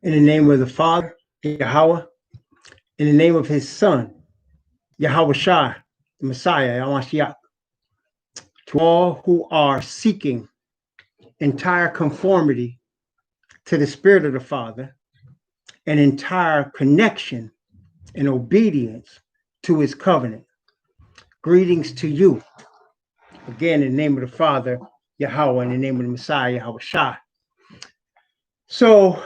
In the name of the Father, Yahweh, in the name of his Son, Yahweh Shai, the Messiah, Yamashiach, to all who are seeking entire conformity to the Spirit of the Father and entire connection and obedience to his covenant. Greetings to you. Again, in the name of the Father, Yahweh, in the name of the Messiah, Yahweh Shai. So,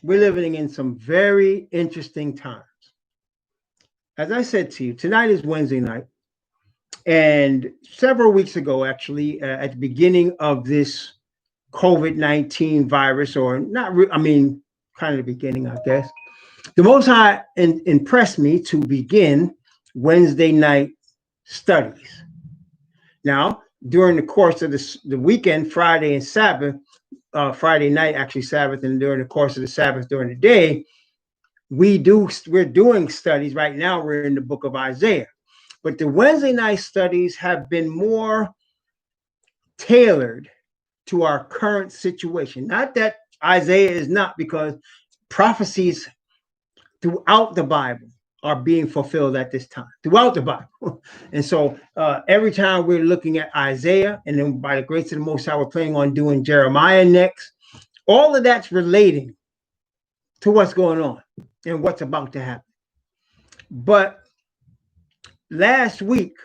we're living in some very interesting times. As I said to you, tonight is Wednesday night. And several weeks ago, actually, at the beginning of this COVID-19 virus, or not, kind of the beginning, I guess, the Most High impressed me to begin Wednesday night studies. Now, during the course of the weekend, Friday and Sabbath, Friday night, actually Sabbath, and during the course of the Sabbath during the day, we're doing studies right now. We're in the book of Isaiah, but the Wednesday night studies have been more tailored to our current situation. Not that Isaiah is not, because prophecies throughout the Bible are being fulfilled at this time, throughout the Bible. And so every time we're looking at Isaiah, and then by the grace of the Most High, we're planning on doing Jeremiah next. All of that's relating to what's going on and what's about to happen. But last week,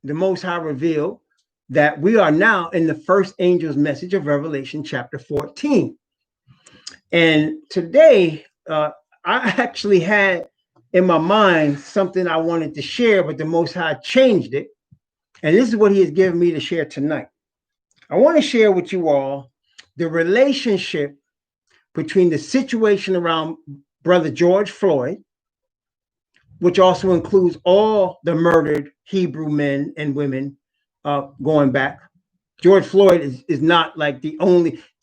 the Most High revealed that we are now in the first angel's message of Revelation chapter 14. And today, I actually had in my mind something I wanted to share, but the Most High changed it. And this is what he has given me to share tonight. I want to share with you all the relationship between the situation around Brother George Floyd, which also includes all the murdered Hebrew men and women going back. George Floyd is not like the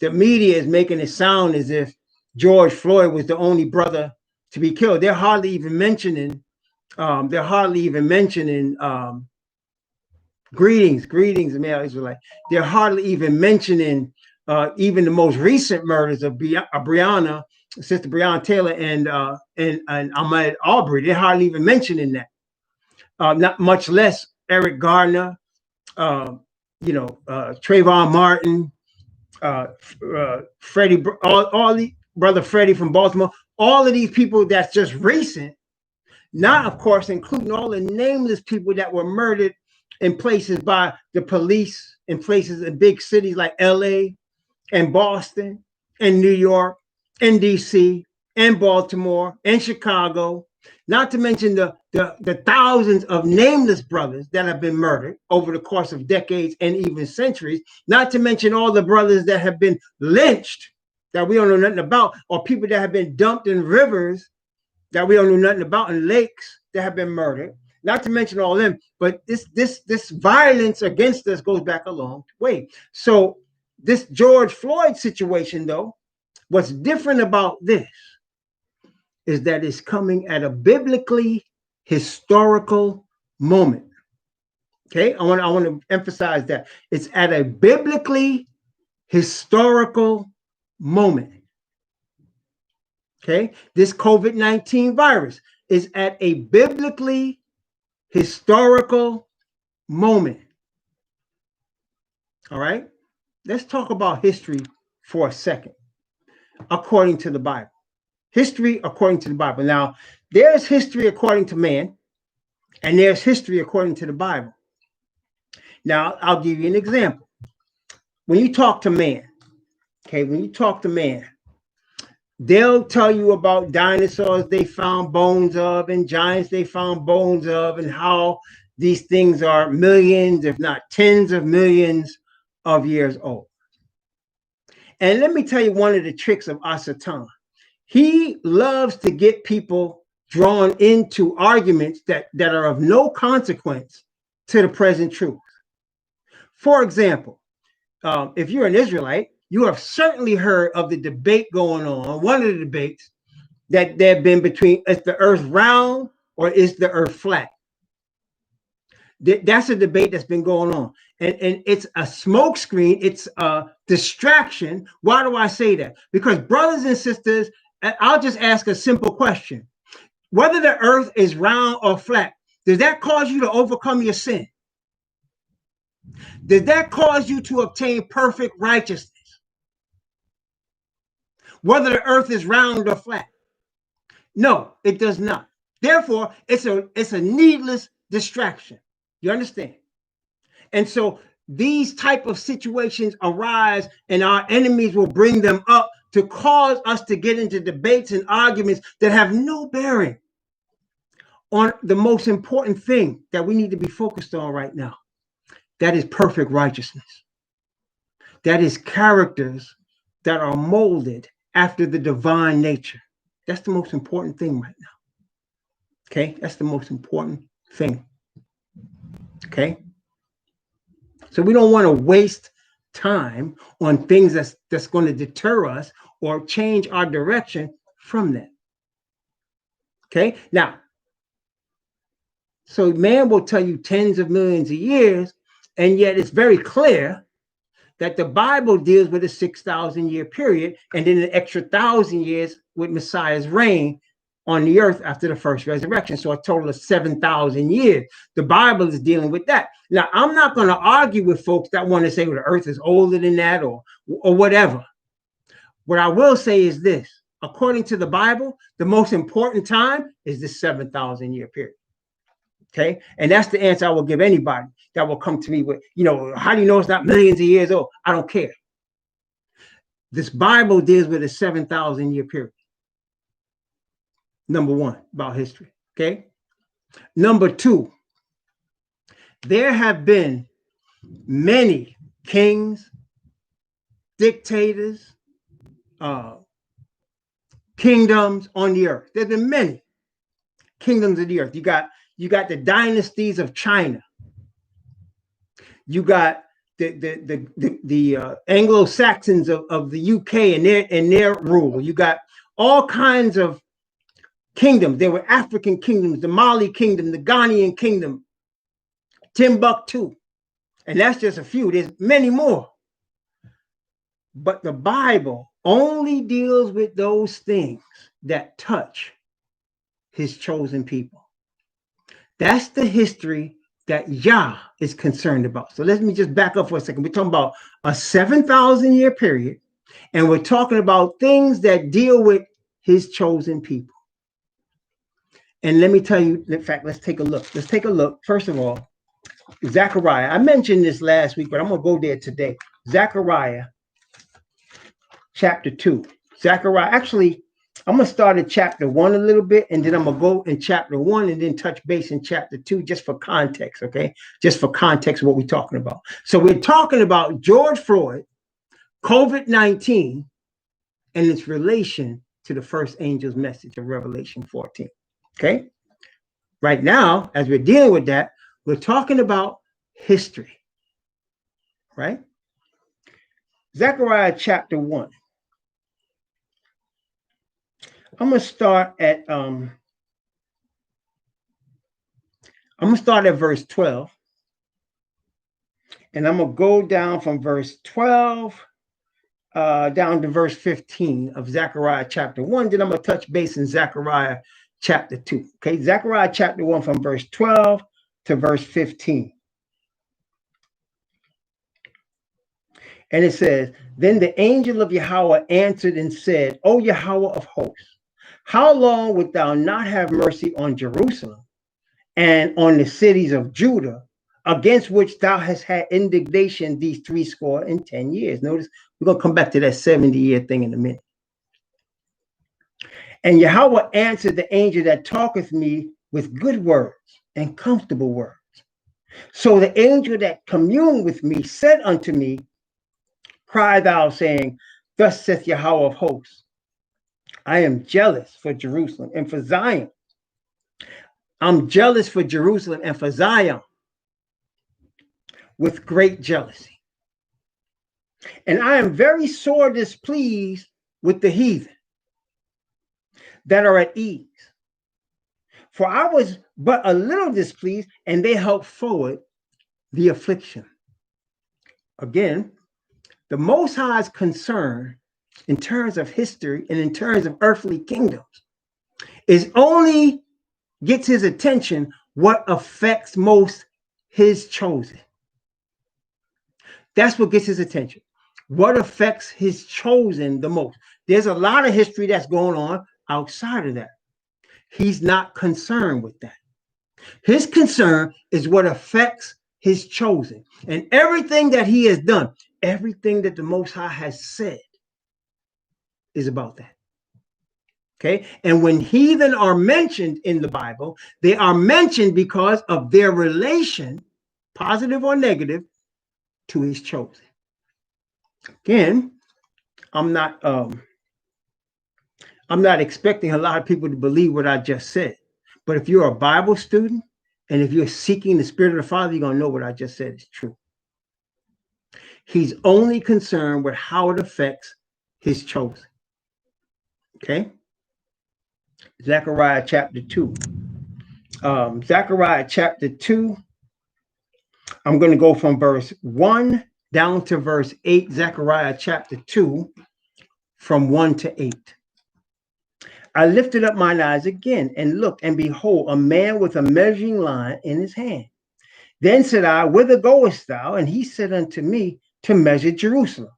media is making it sound as if George Floyd was the only brother to be killed. They're hardly even mentioning greetings, male Israelite. They're hardly even mentioning even the most recent murders of Breonna, Sister Breonna Taylor, and Ahmaud Arbery. They're hardly even mentioning that. Not much less Eric Garner, Trayvon Martin, Freddie, all the brother Freddie from Baltimore. All of these people that's just recent. Not, of course, including all the nameless people that were murdered in places by the police, in places in big cities like LA and Boston and New York and DC and Baltimore and Chicago, not to mention the thousands of nameless brothers that have been murdered over the course of decades and even centuries, not to mention all the brothers that have been lynched that we don't know nothing about, or people that have been dumped in rivers that we don't know nothing about, in lakes that have been murdered, not to mention all them. But this violence against us goes back a long way. So this George Floyd situation, though, what's different about this is that it's coming at a biblically historical moment. Okay, I want to emphasize that it's at a biblically historical moment. Okay, this COVID-19 virus is at a biblically historical moment. All right, let's talk about history for a second, according to the Bible. History according to the Bible. Now, there's history according to man, and there's history according to the Bible. Now, I'll give you an example. When you talk to man, they'll tell you about dinosaurs they found bones of and giants they found bones of, and how these things are millions, if not tens of millions of years old. And let me tell you one of the tricks of Asatan. He loves to get people drawn into arguments that are of no consequence to the present truth. For example, if you're an Israelite, you have certainly heard of the debate going on. One of the debates that there have been between, is the earth round or is the earth flat? That's a debate that's been going on. and it's a smokescreen. It's a distraction. Why do I say that? Because brothers and sisters, I'll just ask a simple question. Whether the earth is round or flat, does that cause you to overcome your sin? Does that cause you to obtain perfect righteousness? Whether the earth is round or flat? No, it does not. Therefore, it's a needless distraction. You understand? And so these type of situations arise, and our enemies will bring them up to cause us to get into debates and arguments that have no bearing on the most important thing that we need to be focused on right now. That is perfect righteousness. That is characters that are molded after the divine nature. That's the most important thing right now. Okay, that's the most important thing. Okay, so we don't want to waste time on things that's going to deter us or change our direction from that. Okay, now, so man will tell you tens of millions of years, and yet it's very clear that the Bible deals with a 6,000 year period, and then an extra 1,000 years with Messiah's reign on the earth after the first resurrection. So a total of 7,000 years. The Bible is dealing with that. Now, I'm not going to argue with folks that want to say, well, the earth is older than that or whatever. What I will say is this: according to the Bible, the most important time is the 7,000 year period. Okay, and that's the answer I will give anybody that will come to me with, how do you know it's not millions of years old? I don't care. This Bible deals with a 7,000 year period. Number one, about history. Okay. Number two, there have been many kings, dictators, kingdoms on the earth. There's been many kingdoms of the earth. You got the dynasties of China. You got the Anglo-Saxons of the UK and their rule. You got all kinds of kingdoms. There were African kingdoms, the Mali kingdom, the Ghanaian kingdom, Timbuktu. And that's just a few. There's many more. But the Bible only deals with those things that touch his chosen people. That's the history that Yah is concerned about. So let me just back up for a second. We're talking about a 7,000 year period, and we're talking about things that deal with his chosen people. And let me tell you, in fact, let's take a look. Let's take a look. First of all, Zechariah. I mentioned this last week, but I'm going to go there today. Zechariah chapter 2. Zechariah, actually, I'm going to start at chapter 1 a little bit, and then I'm going to go in chapter 1 and then touch base in chapter 2 just for context, okay? Just for context of what we're talking about. So we're talking about George Floyd, COVID-19, and its relation to the first angel's message of Revelation 14, okay? Right now, as we're dealing with that, we're talking about history, right? Zechariah chapter 1. I'm gonna start at verse 12, and I'm gonna go down from verse 12 down to verse 15 of Zechariah chapter 1. Then I'm gonna touch base in Zechariah chapter 2. Okay, Zechariah chapter 1 from verse 12 to verse 15. And it says, then the angel of Yahweh answered and said, O Yahweh of hosts, how long wilt thou not have mercy on Jerusalem and on the cities of Judah, against which thou hast had indignation these 70 years? Notice, we're going to come back to that 70-year thing in a minute. And Yahweh answered the angel that talketh me with good words and comfortable words. So the angel that communed with me said unto me, cry thou, saying, thus saith Yahweh of hosts, I am jealous for Jerusalem and for Zion. I'm jealous for Jerusalem and for Zion with great jealousy. And I am very sore displeased with the heathen that are at ease. For I was but a little displeased, and they helped forward the affliction. Again, the Most High's concern in terms of history and in terms of earthly kingdoms is only gets his attention what affects most his chosen. That's what gets his attention. What affects his chosen the most? There's a lot of history that's going on outside of that. He's not concerned with that. His concern is what affects his chosen. And everything that he has done, everything that the Most High has said is about that. Okay. And when heathen are mentioned in the Bible, they are mentioned because of their relation, positive or negative, to his chosen. Again, I'm not expecting a lot of people to believe what I just said. But if you're a Bible student and if you're seeking the Spirit of the Father, you're going to know what I just said is true. He's only concerned with how it affects his chosen. Okay? Zechariah chapter 2. Zechariah chapter 2. I'm going to go from verse 1 down to verse 8. Zechariah chapter 2, from 1 to 8. I lifted up mine eyes again and looked, and behold, a man with a measuring line in his hand. Then said I, whither goest thou? And he said unto me, to measure Jerusalem,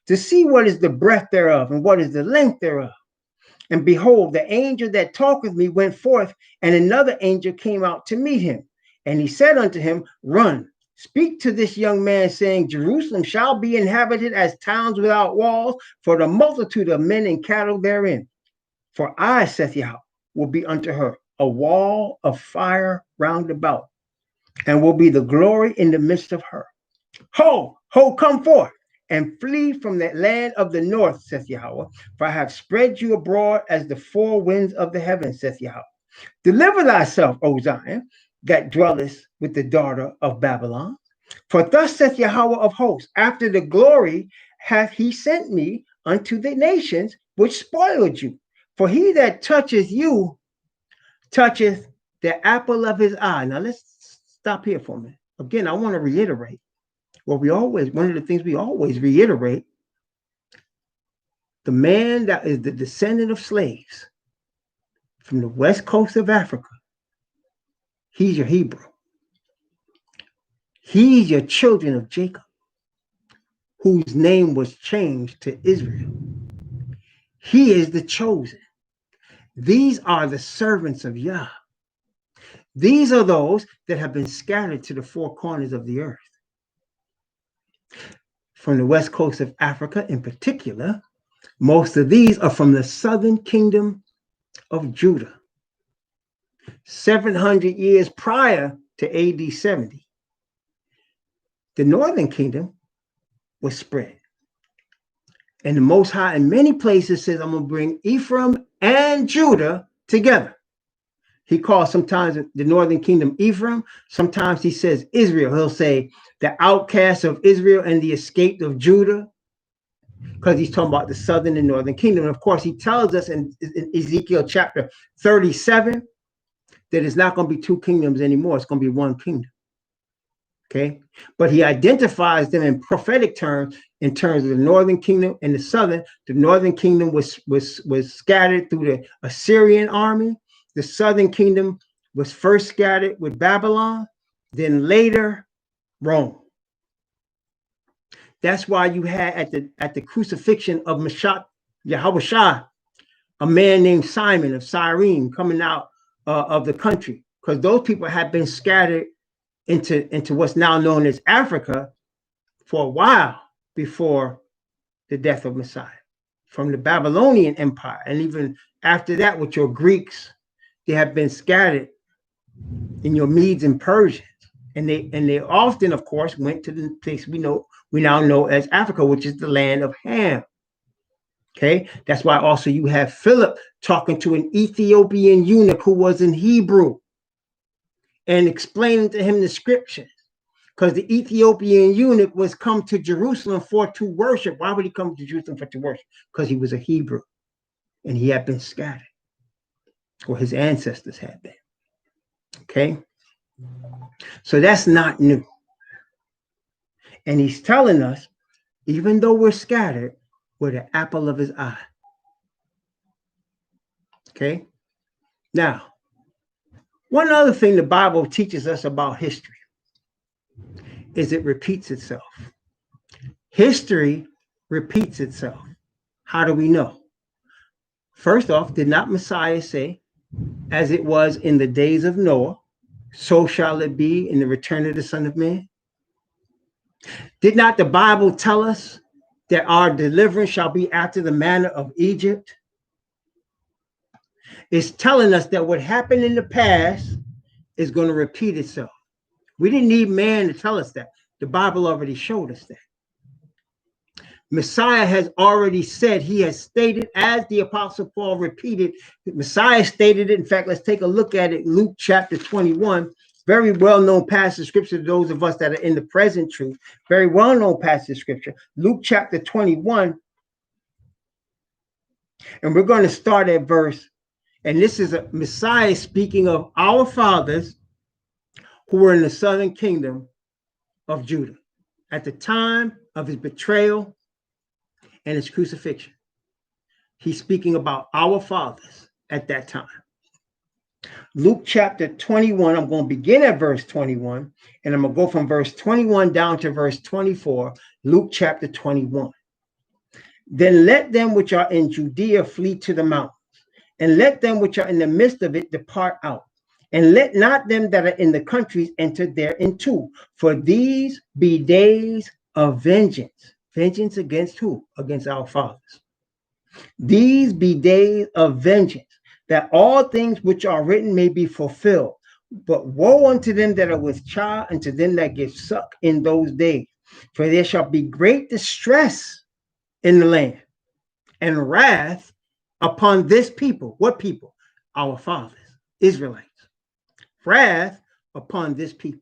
to see what is the breadth thereof, and what is the length thereof. And behold, the angel that talked with me went forth, and another angel came out to meet him. And he said unto him, run, speak to this young man, saying, Jerusalem shall be inhabited as towns without walls, for the multitude of men and cattle therein. For I, saith Yahweh, will be unto her a wall of fire round about, and will be the glory in the midst of her. Ho, ho, come forth, and flee from the land of the north, saith Yahweh, for I have spread you abroad as the four winds of the heavens, saith Yahweh. Deliver thyself, O Zion, that dwellest with the daughter of Babylon. For thus saith Yahweh of hosts, after the glory hath he sent me unto the nations which spoiled you. For he that toucheth you toucheth the apple of his eye. Now let's stop here for a minute. Again, I want to reiterate one of the things we always reiterate, the man that is the descendant of slaves from the west coast of Africa, he's your Hebrew. He's your children of Jacob, whose name was changed to Israel. He is the chosen. These are the servants of Yah. These are those that have been scattered to the four corners of the earth. From the west coast of Africa in particular, most of these are from the southern kingdom of Judah. 700 years prior to AD 70, the northern kingdom was spread. And the Most High in many places says, I'm going to bring Ephraim and Judah together. He calls sometimes the northern kingdom Ephraim. Sometimes he says Israel. He'll say the outcasts of Israel and the escaped of Judah, because he's talking about the southern and northern kingdom. And of course, he tells us in Ezekiel chapter 37 that it's not going to be two kingdoms anymore. It's going to be one kingdom. Okay, but he identifies them in prophetic terms, in terms of the northern kingdom and the southern. The northern kingdom was scattered through the Assyrian army. The southern kingdom was first scattered with Babylon, then later Rome. That's why you had at the crucifixion of Yahweh, a man named Simon of Cyrene coming out of the country, because those people had been scattered into what's now known as Africa for a while before the death of Messiah, from the Babylonian Empire. And even after that, with your Greeks, they have been scattered in your Medes and Persians. And they often, of course, went to the place we now know as Africa, which is the land of Ham. Okay, that's why also you have Philip talking to an Ethiopian eunuch who was in Hebrew and explaining to him the scriptures, because the Ethiopian eunuch was come to Jerusalem to worship. Why would he come to Jerusalem to worship? Because he was a Hebrew and he had been scattered, or his ancestors had been. Okay, so that's not new. And he's telling us, even though we're scattered, we're the apple of his eye. Okay? Now, one other thing the Bible teaches us about history is it repeats itself. History repeats itself. How do we know? First off, did not Messiah say, as it was in the days of Noah, so shall it be in the return of the Son of Man? Did not the Bible tell us that our deliverance shall be after the manner of Egypt? It's telling us that what happened in the past is going to repeat itself. We didn't need man to tell us that. The Bible already showed us that. Messiah has already said, he has stated, as the Apostle Paul repeated, Messiah stated it. In fact, let's take a look at it. Luke chapter 21, very well-known passage of scripture to those of us that are in the present truth. Very well-known passage of scripture. Luke chapter 21. And we're going to start at verse, and this is a Messiah speaking of our fathers who were in the southern kingdom of Judah at the time of his betrayal and his crucifixion. He's speaking about our fathers at that time. Luke chapter 21, I'm going to begin at verse 21, and I'm going to go from verse 21 down to verse 24, Luke chapter 21. Then let them which are in Judea flee to the mountains, and let them which are in the midst of it depart out. And let not them that are in the countries enter thereinto, for these be days of vengeance. Vengeance against who? Against our fathers. These be days of vengeance, that all things which are written may be fulfilled. But woe unto them that are with child, and to them that give suck in those days. For there shall be great distress in the land, and wrath upon this people. What people? Our fathers, Israelites. Wrath upon this people.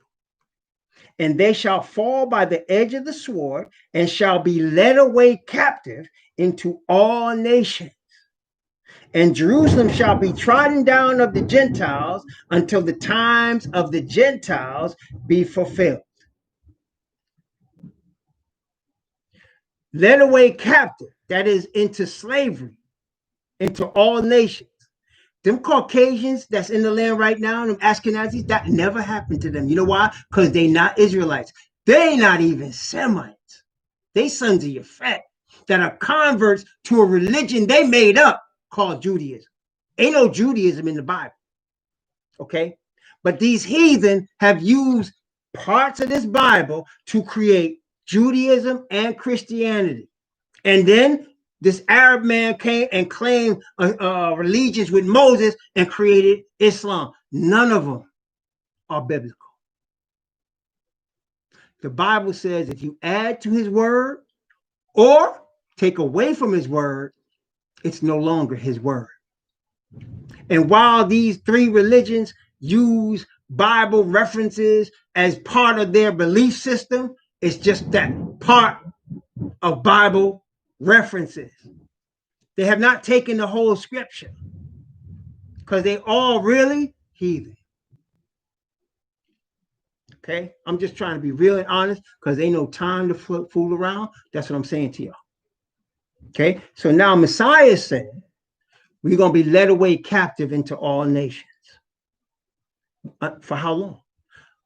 And they shall fall by the edge of the sword, and shall be led away captive into all nations. And Jerusalem shall be trodden down of the Gentiles until the times of the Gentiles be fulfilled. Led away captive, that is, into slavery, into all nations. Them Caucasians that's in the land right now, them Ashkenazis, that never happened to them. You know why? Because they not Israelites. They not even Semites. They sons of Yafet that are converts to a religion they made up called Judaism. Ain't no Judaism in the Bible. Okay? But these heathen have used parts of this Bible to create Judaism and Christianity. And then this Arab man came and claimed allegiance with Moses and created Islam. None of them are biblical. The Bible says if you add to his word or take away from his word, it's no longer his word. And while these three religions use Bible references as part of their belief system, it's just that part of Bible references. They have not taken the whole scripture because they all really heathen. Okay, I'm just trying to be real and honest because ain't no time to fool around. That's what I'm saying to y'all. Okay, so now Messiah said we're going to be led away captive into all nations. For how long?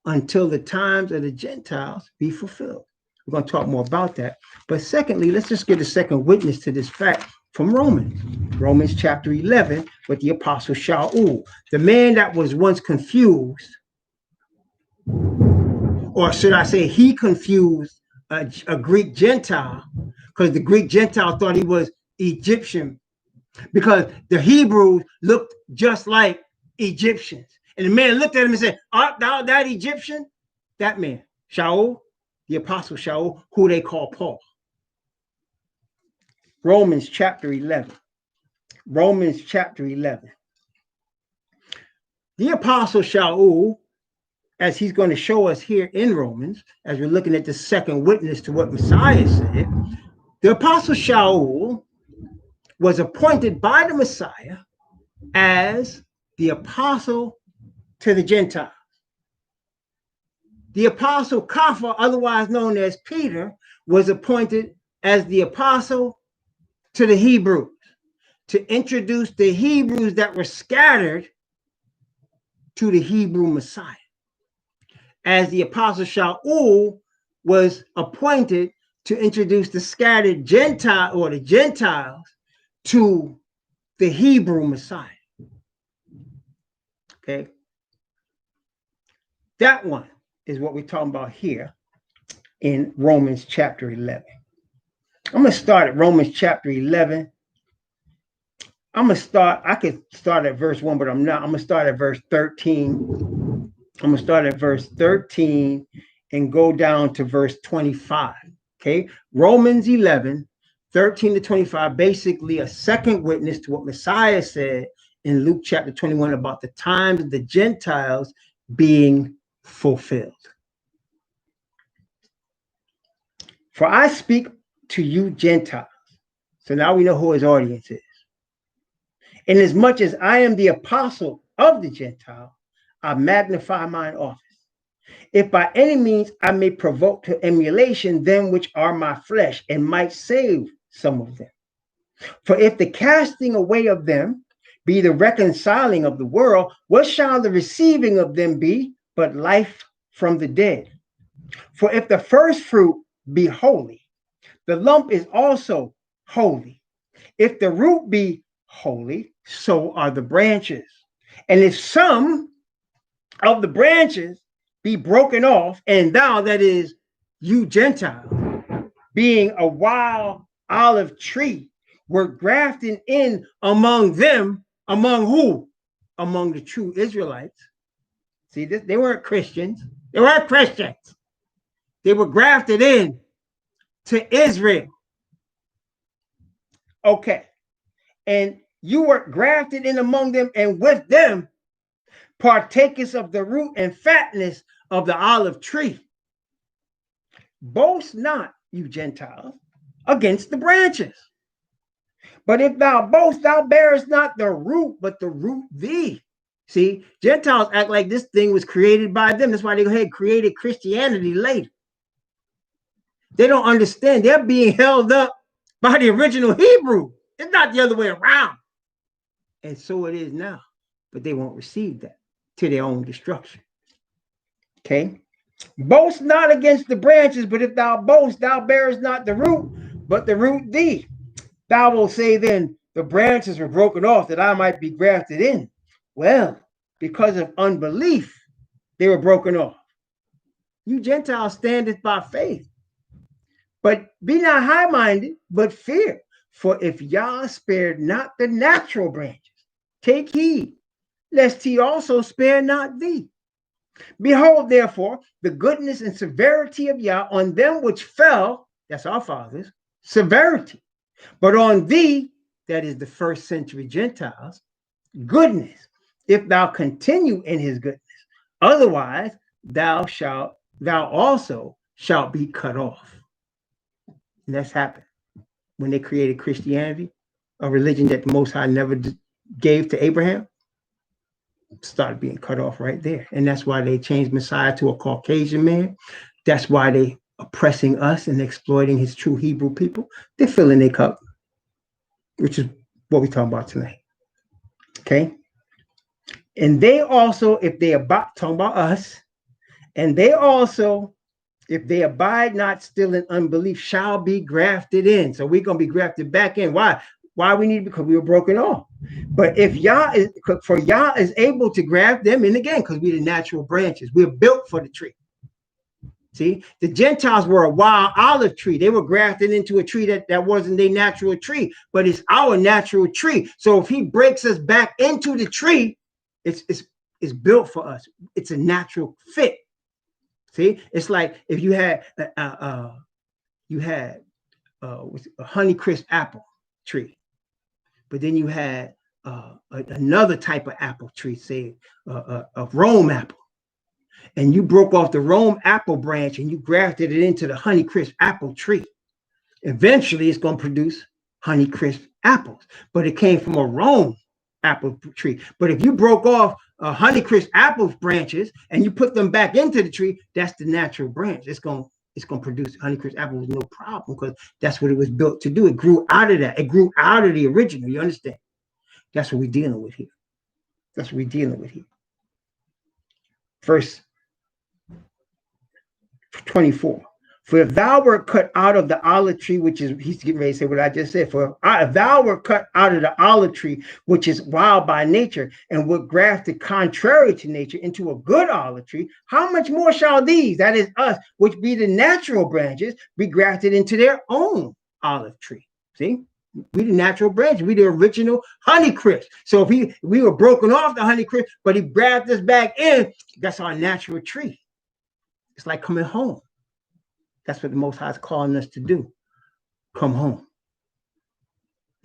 Until the times of the Gentiles be fulfilled. We're going to talk more about that. But secondly, let's just get a second witness to this fact from Romans. Romans chapter 11 with the apostle Shaul, the man that was once confused, or should I say he confused a Greek Gentile, because the Greek Gentile thought he was Egyptian, because the Hebrews looked just like Egyptians. And the man looked at him and said, "Art thou that Egyptian?" That man, Shaul, the apostle Shaul, who they call Paul. Romans chapter 11. Romans chapter 11. The apostle Shaul, as he's going to show us here in Romans, as we're looking at the second witness to what Messiah said, the apostle Shaul was appointed by the Messiah as the apostle to the Gentiles. The apostle Kepha, otherwise known as Peter, was appointed as the apostle to the Hebrews to introduce the Hebrews that were scattered to the Hebrew Messiah. As the apostle Shaul was appointed to introduce the scattered Gentile or the Gentiles to the Hebrew Messiah. Okay. That one is what we're talking about here in Romans chapter 11. I'm going to start at Romans chapter 11. I could start at verse 1, but I'm not. I'm going to start at verse 13. I'm going to start at verse 13 and go down to verse 25. Okay. Romans 11, 13 to 25, basically a second witness to what Messiah said in Luke chapter 21 about the times of the Gentiles being fulfilled. For I speak to you Gentiles. So now we know who his audience is. Inasmuch as I am the apostle of the Gentile, I magnify mine office. If by any means I may provoke to emulation them which are my flesh, and might save some of them. For if the casting away of them be the reconciling of the world, what shall the receiving of them be but life from the dead? For if the first fruit be holy, the lump is also holy. If the root be holy, so are the branches. And if some of the branches be broken off, and thou, that is, you Gentile, being a wild olive tree, were grafted in among them, among who? Among the true Israelites. See, this, they weren't Christians. They weren't Christians. They were grafted in to Israel. Okay. And you were grafted in among them, and with them partakers of the root and fatness of the olive tree. Boast not, you Gentiles, against the branches. But if thou boast, thou bearest not the root, but the root thee. See, Gentiles act like this thing was created by them. That's why they go ahead and created Christianity later. They don't understand. They're being held up by the original Hebrew. It's not the other way around. And so it is now. But they won't receive that to their own destruction. Okay? Boast not against the branches, but if thou boast, thou bearest not the root, but the root thee. Thou wilt say then, the branches were broken off that I might be grafted in. Well, because of unbelief, they were broken off. You Gentiles standeth by faith. But be not high-minded, but fear. For if Yah spared not the natural branches, take heed, lest he also spare not thee. Behold, therefore, the goodness and severity of Yah on them which fell, that's our fathers, severity. But on thee, that is the first century Gentiles, goodness, if thou continue in his goodness. Otherwise, thou also shalt be cut off. And that's happened when they created Christianity, a religion that the Most High never gave to Abraham. Started being cut off right there. And that's why they changed Messiah to a Caucasian man. That's why they oppressing us and exploiting his true Hebrew people. They're filling their cup, which is what we're talking about tonight. Okay. And they also, if they abide, talking about us, and they also, if they abide not still in unbelief, shall be grafted in. So we're going to be grafted back in. Why? Why we need? Because we were broken off. But if Yah is able to graft them in again, because we're the natural branches. We're built for the tree. See, the Gentiles were a wild olive tree. They were grafted into a tree that wasn't their natural tree, but it's our natural tree. So if he breaks us back into the tree, it's built for us. It's a natural fit. See, it's like if you had a Honeycrisp apple tree, but then you had another type of apple tree, say a Rome apple, and you broke off the Rome apple branch and you grafted it into the Honeycrisp apple tree. Eventually, it's going to produce Honeycrisp apples, but it came from a Rome apple tree. But if you broke off Honeycrisp apple branches and you put them back into the tree, that's the natural branch. It's going to produce Honeycrisp apple with no problem, because that's what it was built to do. It grew out of that. It grew out of the original. You understand? That's what we're dealing with here. That's what we're dealing with here. Verse 24. For if thou wert cut out of the olive tree, which is, he's getting ready to say what I just said. For if thou wert cut out of the olive tree, which is wild by nature, and were grafted contrary to nature into a good olive tree, how much more shall these, that is us, which be the natural branches, be grafted into their own olive tree? See? We the natural branch. We the original Honeycrisp. So if we were broken off the Honeycrisp, but he grabbed us back in, that's our natural tree. It's like coming home. That's what the Most High is calling us to do. Come home.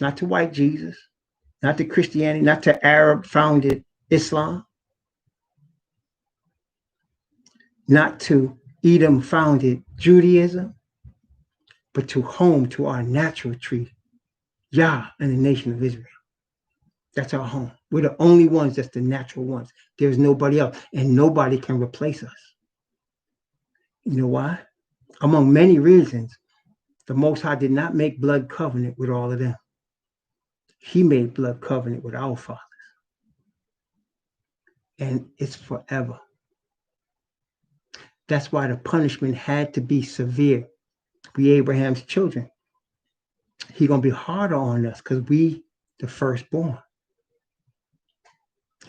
Not to white Jesus, not to Christianity, not to Arab-founded Islam, not to Edom-founded Judaism, but to home, to our natural tree, Yah and the nation of Israel. That's our home. We're the only ones that's the natural ones. There's nobody else, and nobody can replace us. You know why? Among many reasons, the Most High did not make blood covenant with all of them. He made blood covenant with our fathers. And it's forever. That's why the punishment had to be severe. We Abraham's children. He's going to be harder on us because we the firstborn.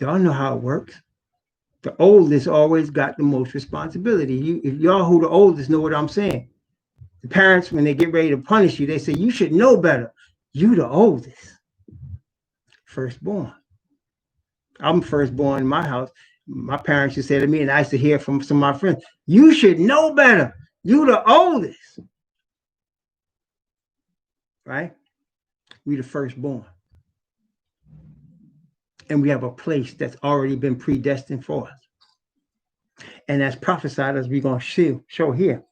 Y'all know how it works. The oldest always got the most responsibility. If y'all who the oldest know what I'm saying. The parents, when they get ready to punish you, they say, you should know better. You the oldest. Firstborn. I'm firstborn in my house. My parents used to say to me, and I used to hear from some of my friends, you should know better. You the oldest. Right? We the firstborn. And we have a place that's already been predestined for us. And as prophesied, as we're going to show here,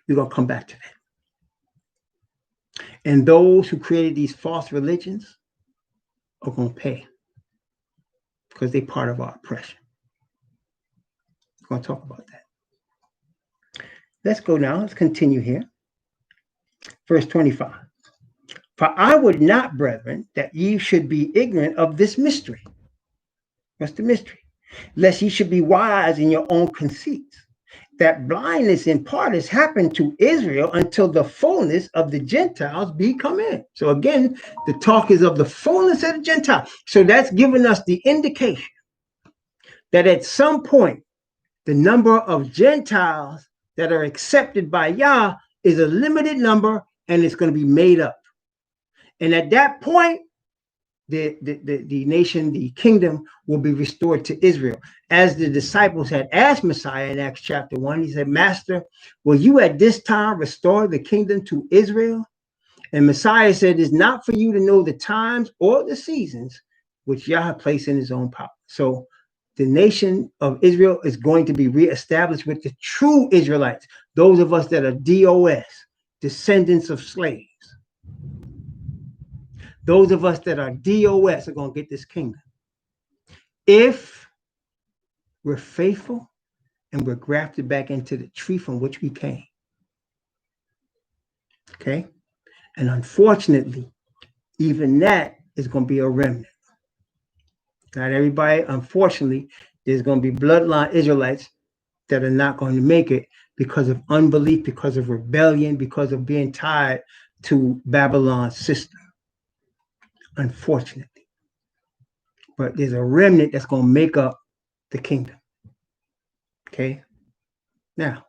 we're going to come back to that. And those who created these false religions are going to pay because they're part of our oppression. We're going to talk about that. Let's go now. Let's continue here. Verse 25. For I would not, brethren, that ye should be ignorant of this mystery. What's the mystery? Lest ye should be wise in your own conceits. That blindness in part has happened to Israel until the fullness of the Gentiles be come in. So again, the talk is of the fullness of the Gentiles. So that's giving us the indication that at some point, the number of Gentiles that are accepted by Yah is a limited number, and it's going to be made up. And at that point, the nation, the kingdom will be restored to Israel. As the disciples had asked Messiah in Acts chapter 1, he said, Master, will you at this time restore the kingdom to Israel? And Messiah said, it's not for you to know the times or the seasons which Yah placed in his own power. So the nation of Israel is going to be reestablished with the true Israelites, those of us that are DOS, descendants of slaves. Those of us that are DOS are going to get this kingdom. If we're faithful and we're grafted back into the tree from which we came. Okay? And unfortunately, even that is going to be a remnant. Not everybody, unfortunately, there's going to be bloodline Israelites that are not going to make it because of unbelief, because of rebellion, because of being tied to Babylon's system. Unfortunately. But there's a remnant that's going to make up the kingdom. Okay? Now,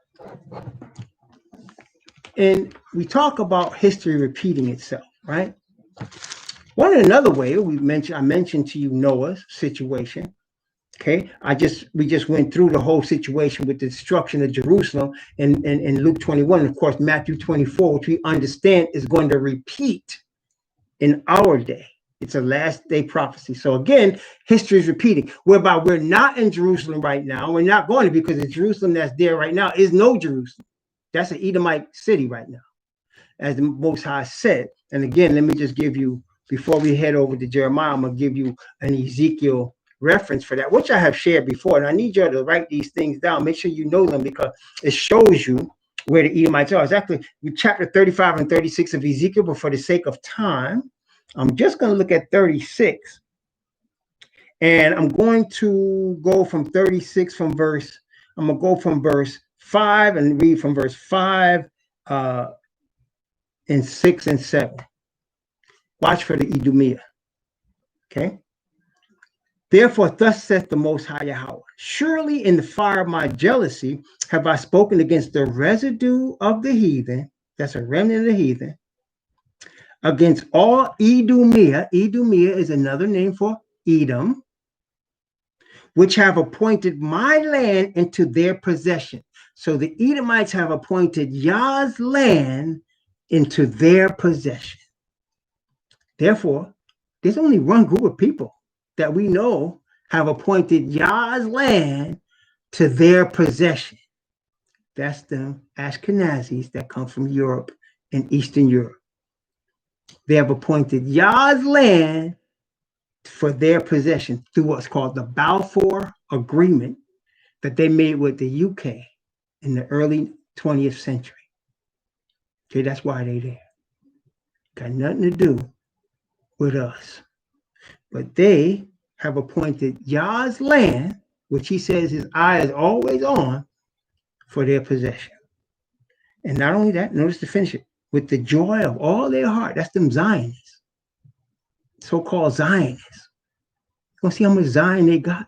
and we talk about history repeating itself, right? Another way I mentioned to you Noah's situation. Okay, we just went through the whole situation with the destruction of Jerusalem in Luke 21, and of course Matthew 24, which we understand is going to repeat in our day. It's a last day prophecy. So again, history is repeating, whereby we're not in Jerusalem right now. We're not going to, because the Jerusalem that's there right now is no Jerusalem. That's an Edomite city right now, as the Most High said. And again, let me just give you before we head over to Jeremiah, I'm going to give you an Ezekiel reference for that, which I have shared before. And I need you to write these things down. Make sure you know them, because it shows you where the Edomites are. It's actually chapter 35 and 36 of Ezekiel, but for the sake of time, I'm just going to look at 36. And I'm going to go from 36 I'm going to go from verse 5 and read from verse 5 and 6 and 7. Watch for the Edomia. Okay. Therefore, thus saith the Most High Yahweh, surely in the fire of my jealousy have I spoken against the residue of the heathen, that's a remnant of the heathen, against all Edomia. Edomia is another name for Edom, which have appointed my land into their possession. So the Edomites have appointed Yah's land into their possession. Therefore, there's only one group of people that we know have appointed Yah's land to their possession. That's the Ashkenazis that come from Europe and Eastern Europe. They have appointed Yah's land for their possession through what's called the Balfour Agreement that they made with the UK in the early 20th century. Okay, that's why they're there. Got nothing to do with us. But they have appointed Yah's land, which he says his eye is always on, for their possession. And not only that, notice to finish it, with the joy of all their heart. That's them Zionists, so-called Zionists. You want to see how much Zion they got?